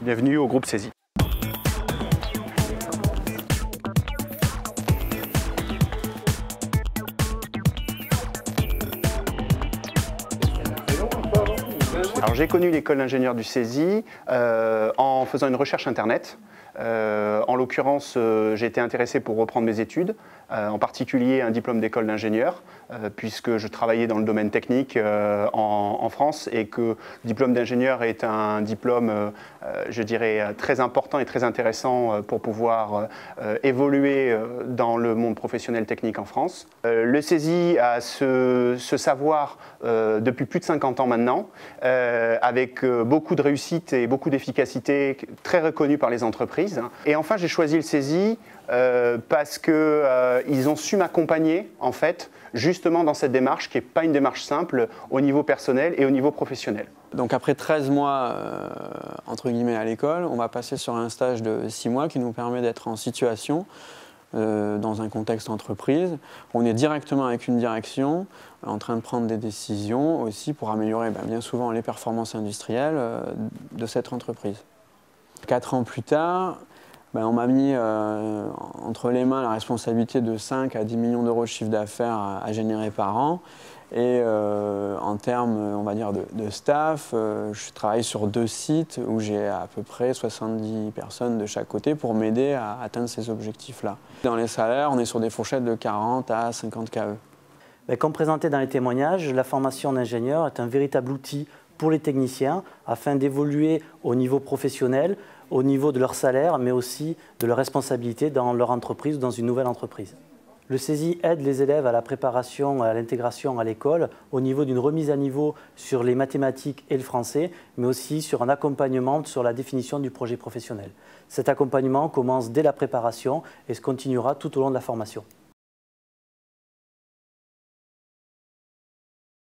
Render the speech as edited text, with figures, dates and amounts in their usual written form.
Bienvenue au groupe CESI. Alors j'ai connu l'école d'ingénieur du CESI en faisant une recherche internet. En l'occurrence, j'ai été intéressé pour reprendre mes études, en particulier un diplôme d'école d'ingénieur, puisque je travaillais dans le domaine technique en France et que le diplôme d'ingénieur est un diplôme, je dirais, très important et très intéressant pour pouvoir évoluer dans le monde professionnel technique en France. Le CESI a ce savoir depuis plus de 50 ans maintenant, avec beaucoup de réussite et beaucoup d'efficacité, très reconnu par les entreprises. Et enfin, j'ai choisi le CESI parce qu'ils ont su m'accompagner, en fait, justement dans cette démarche qui n'est pas une démarche simple au niveau personnel et au niveau professionnel. Donc après 13 mois entre guillemets à l'école, on va passer sur un stage de 6 mois qui nous permet d'être en situation dans un contexte entreprise. On est directement avec une direction en train de prendre des décisions aussi pour améliorer bien souvent les performances industrielles de cette entreprise. 4 ans plus tard, on m'a mis entre les mains la responsabilité de 5 à 10 millions d'euros de chiffre d'affaires à générer par an. Et en termes, on va dire, de staff, je travaille sur 2 sites où j'ai à peu près 70 personnes de chaque côté pour m'aider à atteindre ces objectifs-là. Dans les salaires, on est sur des fourchettes de 40 à 50 KE. Comme présenté dans les témoignages, la formation d'ingénieur est un véritable outil pour les techniciens afin d'évoluer au niveau professionnel, au niveau de leur salaire, mais aussi de leur responsabilité dans leur entreprise ou dans une nouvelle entreprise. Le CESI aide les élèves à la préparation, à l'intégration à l'école, au niveau d'une remise à niveau sur les mathématiques et le français, mais aussi sur un accompagnement sur la définition du projet professionnel. Cet accompagnement commence dès la préparation et se continuera tout au long de la formation.